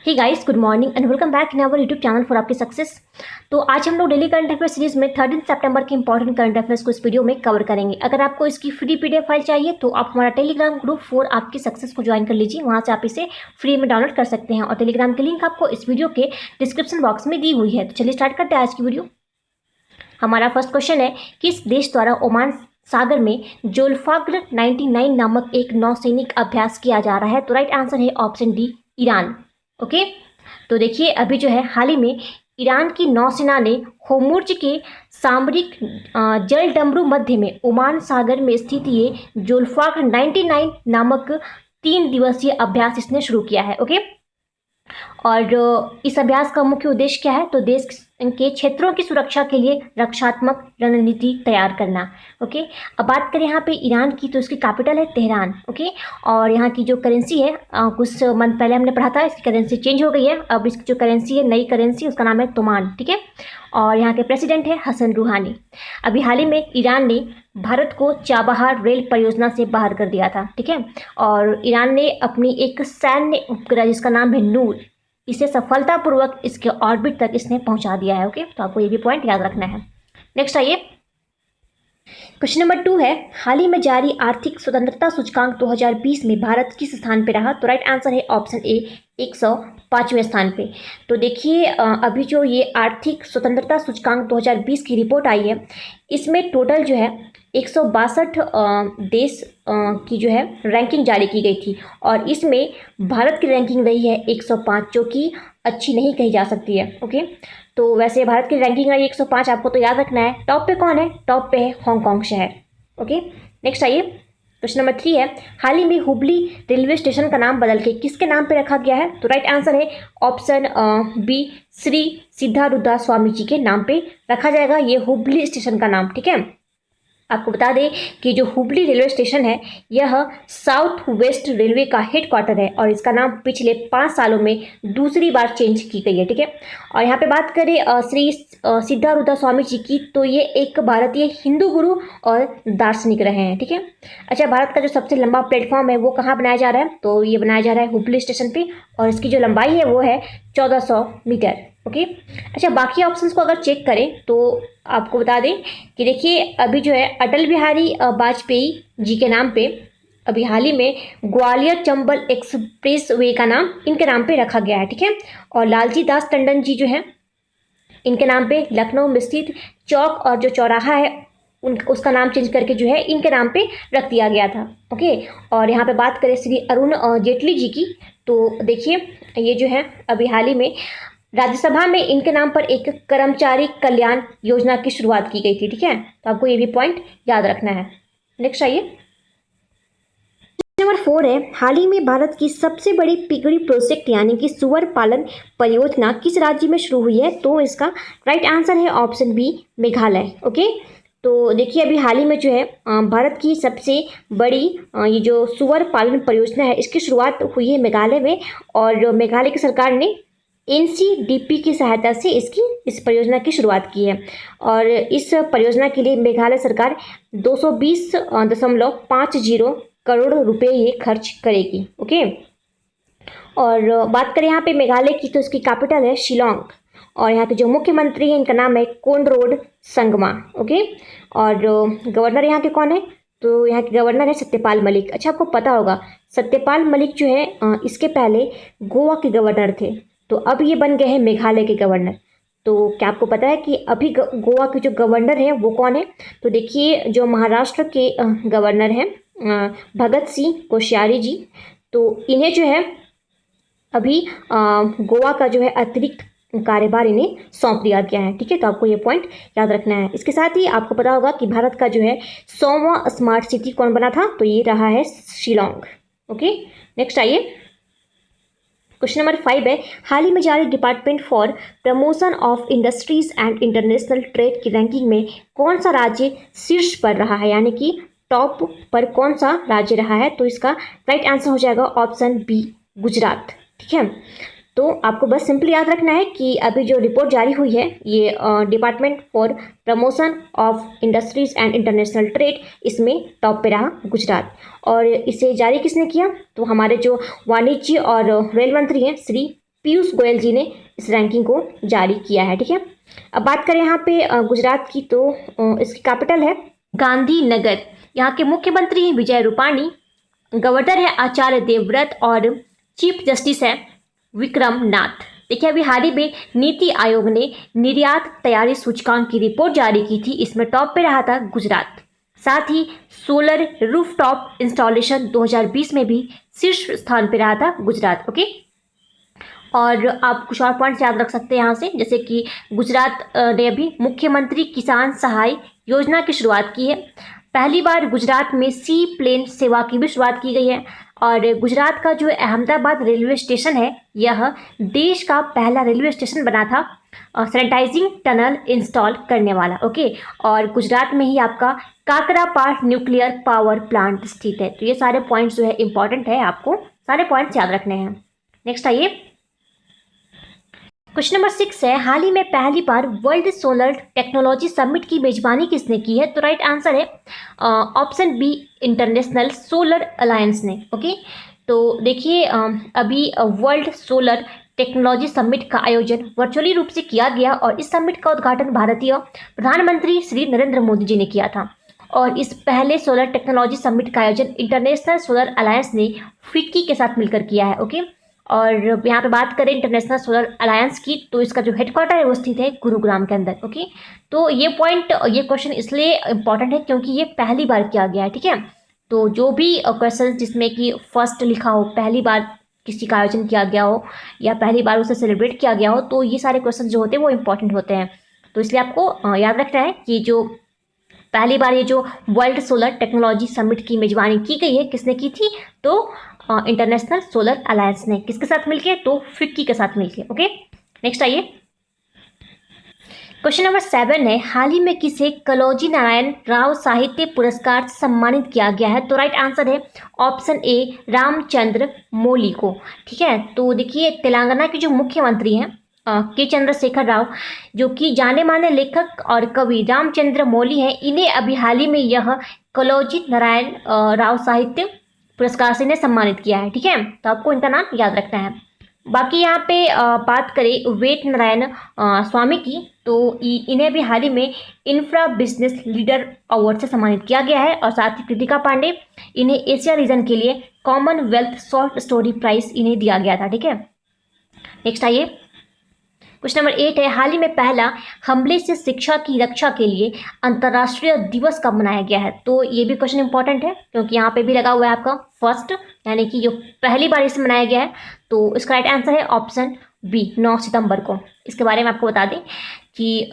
Hey guys, good morning and welcome back in our YouTube channel for आपकी success. तो आज हम लोग डेली करंट अफेयर सीरीज में 13 सितंबर के इंपॉर्टेंट करंट अफेयर्स को इस वीडियो में कवर करेंगे। अगर आपको इसकी फ्री पीडीएफ फाइल चाहिए तो आप हमारा टेलीग्राम ग्रुप फॉर आपकी सक्सेस को ज्वाइन कर लीजिए। वहां से आप इसे फ्री में डाउनलोड कर सकते हैं और टेलीग्राम की लिंक आपको इस वीडियो के डिस्क्रिप्शन बॉक्स में दी हुई है। तो चलिए स्टार्ट करते हैं आज की वीडियो। हमारा फर्स्ट क्वेश्चन है, किस देश द्वारा ओमान सागर में जोल्फाग्र 99 नामक एक नौसैनिक अभ्यास किया जा रहा है? तो राइट आंसर है ऑप्शन डी, ईरान। ओके, तो देखिए अभी जो है हाल ही में ईरान की नौसेना ने होर्मुज के सामरिक जलडमरू मध्य में ओमान सागर में स्थित ये जोल्फाग्र 99 नामक 3 दिवसीय अभ्यास इसने शुरू किया है। ओके, और इस अभ्यास का मुख्य उद्देश्य क्या है? तो देश के क्षेत्रों की सुरक्षा के लिए रक्षात्मक रणनीति तैयार करना। ओके, अब बात करें यहाँ पे ईरान की, तो इसकी कैपिटल है तेहरान। ओके, और यहाँ की जो करेंसी है कुछ मंथ पहले हमने पढ़ा था, इसकी करेंसी चेंज हो गई है। अब इसकी जो करेंसी है, नई करेंसी, उसका नाम है तोमान। ठीक है, और यहाँ के प्रेसिडेंट है हसन रूहानी। अभी हाल ही में ईरान ने भारत को चाबहार रेल परियोजना से बाहर कर दिया था। ठीक है, और ईरान ने अपनी एक सैन्य उपग्रह जिसका नाम है नूर, इसे सफलतापूर्वक इसके ऑर्बिट तक इसने पहुंचा दिया है। ओके, तो आपको ये भी पॉइंट याद रखना है। नेक्स्ट आइए, क्वेश्चन नंबर 2 है, हाल ही में जारी आर्थिक स्वतंत्रता सूचकांक 2020 में भारत किस स्थान पे रहा? तो राइट आंसर है ऑप्शन ए, 105वें स्थान पे। तो देखिए अभी जो ये आर्थिक स्वतंत्रता सूचकांक 2020 की रिपोर्ट आई है, इसमें टोटल जो है 162 देश की जो है रैंकिंग जारी की गई थी, और इसमें भारत की रैंकिंग रही है 105, जो कि अच्छी नहीं कही जा सकती है। ओके, तो वैसे भारत की रैंकिंग रही 105, आपको तो याद रखना है। टॉप पे कौन है? टॉप पे है हांगकांग शहर। ओके, नेक्स्ट आइए, क्वेश्चन नंबर 3 है, हाल ही में हुबली रेलवे स्टेशन का नाम बदल के किसके नाम पे रखा गया है? तो राइट आंसर है ऑप्शन बी, श्री सिद्धारूढ़ स्वामी जी के नाम पे रखा जाएगा ये हुबली स्टेशन का नाम। ठीक है, आपको बता दें कि जो हुबली रेलवे स्टेशन है, यह साउथ वेस्ट रेलवे का हेडक्वार्टर है, और इसका नाम पिछले 5 सालों में दूसरी बार चेंज की गई है। ठीक है, और यहाँ पे बात करें श्री सिद्धारूढ़ स्वामी जी की, तो ये एक भारतीय हिंदू गुरु और दार्शनिक रहे हैं। ठीक है, अच्छा, भारत का जो सबसे लंबा प्लेटफॉर्म है वो कहाँ बनाया जा रहा है? तो ये बनाया जा रहा है हुबली स्टेशन पे, और इसकी जो लंबाई है वो है 1400 मीटर। ओके, अच्छा, बाकी ऑप्शंस को अगर चेक करें तो आपको बता दें कि देखिए अभी जो है अटल बिहारी वाजपेयी जी के नाम पे अभी हाल ही में ग्वालियर चंबल एक्सप्रेस वे का नाम इनके नाम पे रखा गया है। ठीक है, और लालजी दास टंडन जी जो है, इनके नाम पे लखनऊ में स्थित चौक और जो चौराहा है उसका नाम चेंज करके जो है इनके नाम पे रख दिया गया था। ओके, और यहाँ पे बात करें श्री अरुण जेटली जी की, तो देखिए ये जो है अभी हाल ही में राज्यसभा में इनके नाम पर एक कर्मचारी कल्याण योजना की शुरुआत की गई थी। ठीक है, तो आपको ये भी पॉइंट याद रखना है। नेक्स्ट आइए, नंबर 4 है, हाल ही में भारत की सबसे बड़ी पिगड़ी प्रोजेक्ट यानी कि सुअर पालन परियोजना किस राज्य में शुरू हुई है? तो इसका राइट आंसर है ऑप्शन बी, मेघालय। ओके, तो देखिए अभी हाल ही में जो है भारत की सबसे बड़ी ये जो सुअर पालन परियोजना है, इसकी शुरुआत हुई है मेघालय में, और मेघालय की सरकार ने एनसीडीपी की सहायता से इस परियोजना की शुरुआत की है, और इस परियोजना के लिए मेघालय सरकार 220.50 करोड़ रुपए ये खर्च करेगी। ओके, और बात करें यहाँ पे मेघालय की, तो इसकी कैपिटल है शिलोंग, और यहाँ के जो मुख्यमंत्री हैं इनका नाम है कोनरोड संगमा। ओके, और गवर्नर यहाँ के कौन है? तो यहाँ के गवर्नर है सत्यपाल मलिक। अच्छा, आपको पता होगा सत्यपाल मलिक जो है इसके पहले गोवा के गवर्नर थे, तो अब ये बन गए हैं मेघालय के गवर्नर। तो क्या आपको पता है कि अभी गोवा के जो गवर्नर हैं वो कौन है? तो देखिए जो महाराष्ट्र के गवर्नर हैं भगत सिंह कोश्यारी जी, तो इन्हें जो है अभी गोवा का जो है अतिरिक्त कार्यभार इन्हें सौंप दिया गया है। ठीक है, तो आपको ये पॉइंट याद रखना है। इसके साथ ही आपको पता होगा कि भारत का जो है 100वां स्मार्ट सिटी कौन बना था? तो ये रहा है शिलोंग। ओके, नेक्स्ट आइए, क्वेश्चन नंबर 5 है, हाल ही में जारी department for promotion of industries and international trade की रैंकिंग में कौन सा राज्य शीर्ष पर रहा है, यानी कि टॉप पर कौन सा राज्य रहा है? तो इसका राइट आंसर हो जाएगा ऑप्शन बी, गुजरात। ठीक है, तो आपको बस सिंपली याद रखना है कि अभी जो रिपोर्ट जारी हुई है ये department for promotion of industries and international trade, इसमें टॉप पे रहा गुजरात। और इसे जारी किसने किया? तो हमारे जो वाणिज्य और रेल मंत्री हैं श्री पीयूष गोयल जी ने इस रैंकिंग को जारी किया है। ठीक है, अब बात करें यहाँ पे गुजरात की, तो इसकी कैपिटल है गांधीनगर। यहाँ के मुख्यमंत्री हैं विजय रूपाणी, गवर्नर है आचार्य देवव्रत और चीफ जस्टिस है विक्रम नाथ। देखिए, अभी हाल ही में नीति आयोग ने निर्यात तैयारी सूचकांक की रिपोर्ट जारी की थी। इसमें टॉप पे रहा था गुजरात। साथ ही सोलर रूफटॉप इंस्टॉलेशन 2020 में भी शीर्ष स्थान पे रहा था गुजरात। ओके, और आप कुछ और पॉइंट्स याद रख सकते हैं यहाँ से, जैसे कि गुजरात ने अभी मुख्यमंत्री किसान सहाय योजना की शुरुआत की है। पहली बार गुजरात में सी प्लेन सेवा की भी शुरुआत की गई है। और गुजरात का जो अहमदाबाद रेलवे स्टेशन है, यह देश का पहला रेलवे स्टेशन बना था सैनिटाइजिंग टनल इंस्टॉल करने वाला। ओके, और गुजरात में ही आपका काकरापार न्यूक्लियर पावर प्लांट स्थित है। तो ये सारे पॉइंट्स जो है इंपॉर्टेंट है, आपको सारे पॉइंट्स याद रखने हैं। नेक्स्ट आइए, क्वेश्चन नंबर 6 है, हाल ही में पहली बार वर्ल्ड सोलर टेक्नोलॉजी समिट की मेजबानी किसने की है? तो राइट आंसर है option B, international solar alliance ने। ओके, तो देखिए अभी वर्ल्ड सोलर टेक्नोलॉजी समिट का आयोजन वर्चुअली रूप से किया गया और इस समिट का उद्घाटन भारतीय प्रधानमंत्री श्री नरेंद्र मोदी जी ने किया था। और इस पहले सोलर टेक्नोलॉजी समिट का आयोजन इंटरनेशनल सोलर अलायंस ने फिक्की के साथ मिलकर किया है। ओके, और यहाँ पे बात करें इंटरनेशनल सोलर अलायंस की, तो इसका जो हेडक्वार्टर है वो स्थित है गुरुग्राम के अंदर। ओके, तो ये क्वेश्चन इसलिए इंपॉर्टेंट है क्योंकि ये पहली बार किया गया है। ठीक है, तो जो भी क्वेश्चन जिसमें कि फर्स्ट लिखा हो, पहली बार किसी का आयोजन किया गया हो या पहली बार उसे सेलिब्रेट किया गया हो, तो ये सारे क्वेश्चन जो होते हैं वो इंपॉर्टेंट होते हैं। तो इसलिए आपको याद रखना है कि जो पहली बार ये जो वर्ल्ड सोलर टेक्नोलॉजी समिट की मेजबानी की गई है, किसने की थी? तो इंटरनेशनल सोलर अलायंस ने। किसके साथ मिलके? तो फिक्की के साथ मिलके। ओके, नेक्स्ट आइए, क्वेश्चन नंबर 7 है, हाल ही में किसे कलौजी नारायण राव साहित्य पुरस्कार से सम्मानित किया गया है? तो राइट आंसर है ऑप्शन ए, रामचंद्र मौली को। ठीक है, तो देखिए तेलंगाना के जो मुख्यमंत्री हैं के चंद्रशेखर राव, जो कि जाने माने लेखक और कवि रामचंद्र मौली हैं, इन्हें अभी हाल ही में यह कलौजी नारायण राव साहित्य पुरस्कार से इन्हें सम्मानित किया है। ठीक है, तो आपको इनका नाम याद रखना है। बाकी यहाँ पे बात करें वेट नारायण स्वामी की, तो इन्हें भी हाल ही में इंफ्रा बिजनेस लीडर अवार्ड से सम्मानित किया गया है। और साथ ही कृतिका पांडे, इन्हें एशिया रीजन के लिए कॉमनवेल्थ शॉर्ट स्टोरी प्राइज इन्हें दिया गया था। ठीक है, नेक्स्ट आइए, क्वेश्चन नंबर 8 है, हाल ही में पहला हमले से शिक्षा की रक्षा के लिए अंतर्राष्ट्रीय दिवस कब मनाया गया है? तो ये भी क्वेश्चन इंपॉर्टेंट है क्योंकि यहाँ पे भी लगा हुआ है आपका फर्स्ट, यानी कि जो पहली बार इसे मनाया गया है। तो इसका राइट आंसर है ऑप्शन बी, 9 सितंबर को। इसके बारे में आपको बता दें कि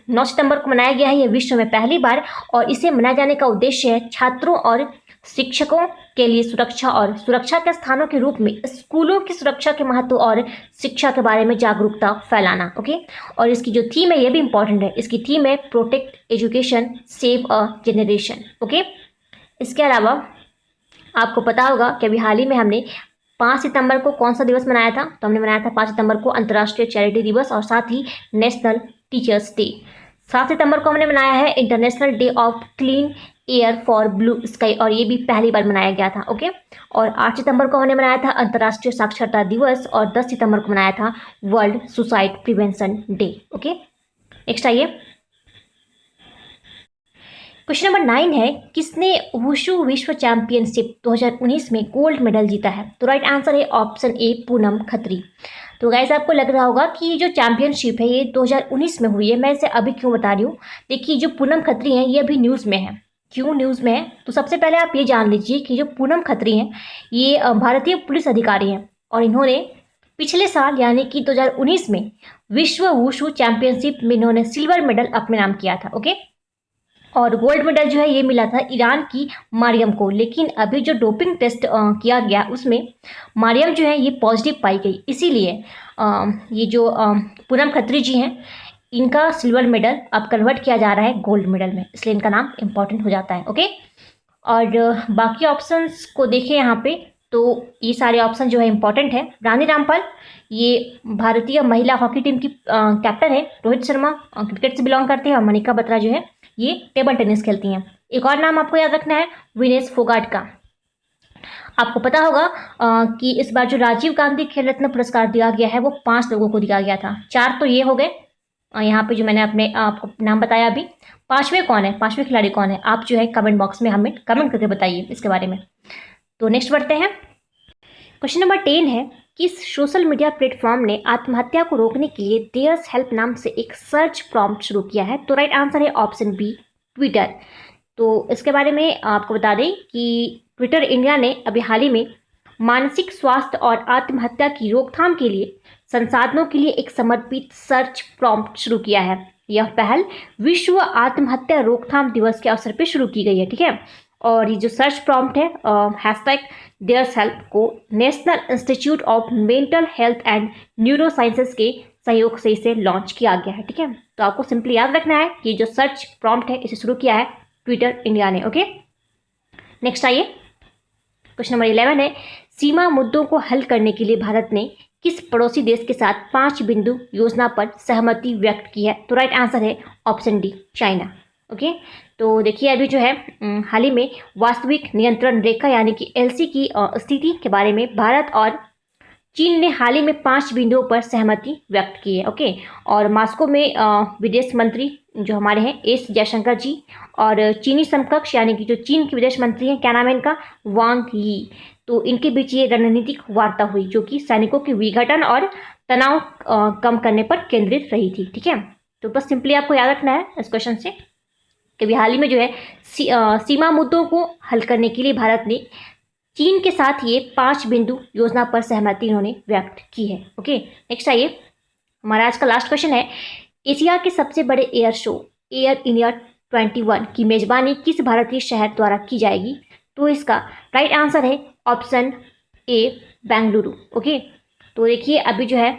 9 सितंबर को मनाया गया है ये विश्व में पहली बार, और इसे मनाए जाने का उद्देश्य है छात्रों और शिक्षकों के लिए सुरक्षा और सुरक्षा के स्थानों के रूप में स्कूलों की सुरक्षा के महत्व और शिक्षा के बारे में जागरूकता फैलाना। ओके, और इसकी जो थीम है ये भी इंपॉर्टेंट है, इसकी थीम है protect education save a generation. Okay, इसके अलावा आपको पता होगा कि अभी हाल ही में हमने 5 सितंबर को कौन सा दिवस मनाया था? तो हमने मनाया था 5 सितंबर को अंतर्राष्ट्रीय चैरिटी दिवस और साथ ही नेशनल टीचर्स डे। 7 सितंबर को हमने मनाया है international day of clean air for blue sky, और ये भी पहली बार मनाया गया था। ओके, और 8 सितंबर को हमने मनाया था अंतर्राष्ट्रीय साक्षरता दिवस और 10 सितंबर को मनाया था world suicide prevention day. Okay, next आइए, क्वेश्चन नंबर 9 है, किसने वुशु विश्व चैंपियनशिप 2019 में गोल्ड मेडल जीता है? तो राइट आंसर है ऑप्शन ए, पूनम खत्री। तो गाइस आपको लग रहा होगा कि ये जो चैंपियनशिप है ये 2019 में हुई है, मैं इसे अभी क्यों बता रही हूँ। देखिए जो पूनम खत्री हैं ये अभी न्यूज़ में है। क्यों न्यूज़ में है? तो सबसे पहले आप ये जान लीजिए कि जो पूनम खत्री हैं ये भारतीय पुलिस अधिकारी हैं और इन्होंने पिछले साल यानी कि 2019 में विश्व वुशु चैंपियनशिप में इन्होंने सिल्वर मेडल अपने नाम किया था। ओके, और गोल्ड मेडल जो है ये मिला था ईरान की मारियम को, लेकिन अभी जो डोपिंग टेस्ट किया गया उसमें मारियम जो है ये पॉजिटिव पाई गई, इसीलिए ये जो पूनम खत्री जी हैं इनका सिल्वर मेडल अब कन्वर्ट किया जा रहा है गोल्ड मेडल में, इसलिए इनका नाम इम्पॉर्टेंट हो जाता है। ओके, और बाकी ऑप्शंस को देखें यहाँ पे, तो ये सारे ऑप्शन जो है इम्पॉर्टेंट है। रानी रामपाल ये भारतीय महिला हॉकी टीम की कैप्टन है। रोहित शर्मा क्रिकेट से बिलोंग करते हैं और मनिका बत्रा जो है ये टेबल टेनिस खेलती हैं। एक और नाम आपको याद रखना है विनेश फोगाट का, आपको पता होगा कि इस बार जो राजीव गांधी खेल रत्न पुरस्कार दिया गया है वो 5 लोगों को दिया गया था। 4 तो ये हो गए, यहाँ पे जो मैंने अपने आपको नाम बताया अभी। 5वें कौन है, 5वें खिलाड़ी कौन है, आप जो है कमेंट बॉक्स में हमें कमेंट करके बताइए इसके बारे में। तो नेक्स्ट बढ़ते हैं। क्वेश्चन नंबर 10 है, किस सोशल मीडिया प्लेटफॉर्म ने आत्महत्या को रोकने के लिए डेयर्स हेल्प नाम से एक सर्च प्रॉम्प्ट शुरू किया है? तो राइट आंसर है ऑप्शन बी, ट्विटर। तो इसके बारे में आपको बता दें कि ट्विटर इंडिया ने अभी हाल ही में मानसिक स्वास्थ्य और आत्महत्या की रोकथाम के लिए संसाधनों के लिए एक समर्पित सर्च प्रॉम्प्ट शुरू किया है। यह पहल विश्व आत्महत्या रोकथाम दिवस के अवसर पर शुरू की गई है, ठीक है। और ये जो सर्च प्रॉम्प्ट है हैशटैग डेयर्स हेल्प को national institute of mental health and neuro sciences के सहयोग से इसे लॉन्च किया गया है, ठीक है। तो आपको सिंपली याद रखना है कि जो सर्च प्रॉम्प्ट है इसे शुरू किया है ट्विटर इंडिया ने, ओके। नेक्स्ट आइए, क्वेश्चन नंबर 11 है, सीमा मुद्दों को हल करने के लिए भारत ने किस पड़ोसी देश के साथ 5 बिंदु योजना पर सहमति व्यक्त की है? तो राइट आंसर है ऑप्शन डी, चाइना, ओके। तो देखिए अभी जो है हाल ही में वास्तविक नियंत्रण रेखा यानी कि एलसी की स्थिति के बारे में भारत और चीन ने हाल ही में 5 बिंदुओं पर सहमति व्यक्त की है, ओके। और मॉस्को में विदेश मंत्री जो हमारे हैं एस जयशंकर जी और चीनी समकक्ष यानी कि जो चीन के विदेश मंत्री हैं, क्या नाम है इनका, वांग यी। तो इनके बीच ये रणनीतिक वार्ता हुई जो कि सैनिकों के विघटन और तनाव कम करने पर केंद्रित रही थी, ठीक है। तो बस सिंपली आपको याद रखना है इस क्वेश्चन से कि हाल ही में जो है सीमा मुद्दों को हल करने के लिए भारत ने चीन के साथ ये 5 बिंदु योजना पर सहमति इन्होंने व्यक्त की है, ओके। नेक्स्ट आइए, हमारा आज का लास्ट क्वेश्चन है, एशिया के सबसे बड़े एयर शो एयर इंडिया 21 की मेजबानी किस भारतीय शहर द्वारा की जाएगी? तो इसका राइट आंसर है ऑप्शन ए, बेंगलुरु, ओके। तो देखिए अभी जो है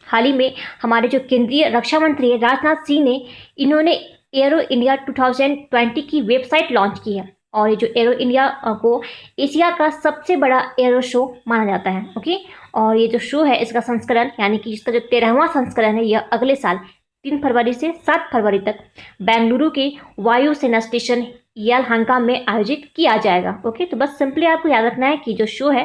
हाल ही में हमारे जो केंद्रीय रक्षा मंत्री है राजनाथ सिंह ने इन्होंने एरो इंडिया 2020 की वेबसाइट लॉन्च की है और ये जो एरो इंडिया को एशिया का सबसे बड़ा एरो शो माना जाता है, ओके। और ये जो शो है इसका संस्करण यानी कि इसका जो 13वां संस्करण है यह अगले साल 3 फरवरी से 7 फरवरी तक बेंगलुरु के वायु सेना स्टेशन यलहंका में आयोजित किया जाएगा, ओके। तो बस सिंपली आपको याद रखना है कि जो शो है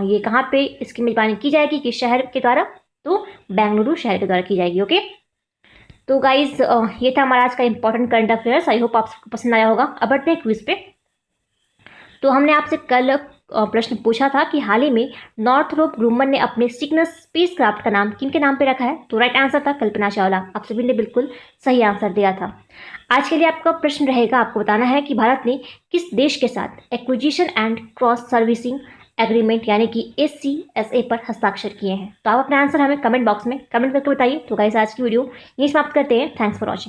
ये कहाँ पे इसकी मेजबानी की जाएगी, किस शहर के द्वारा, तो बेंगलुरु शहर के द्वारा की जाएगी, ओके। तो गाइज ये था हमारा आज का important current affairs. I hope आप सबको पसंद आया होगा। अब बढ़ते हैं क्विज पे। तो हमने आपसे कल प्रश्न पूछा था कि हाल ही में नॉर्थरोप ग्रूमन ने अपने सिग्नस स्पेसक्राफ्ट का नाम किन के नाम पे रखा है? तो राइट आंसर था कल्पना चावला। आप सभी ने बिल्कुल सही आंसर दिया था। आज के लिए आपका प्रश्न रहेगा, आपको बताना है कि भारत ने किस देश के साथ acquisition and cross servicing agreement यानी कि SCSA पर हस्ताक्षर किए हैं। तो आप अपना आंसर हमें कमेंट बॉक्स में कमेंट करके बताइए। तो गाइस आज की वीडियो यही समाप्त करते हैं। Thanks for watching.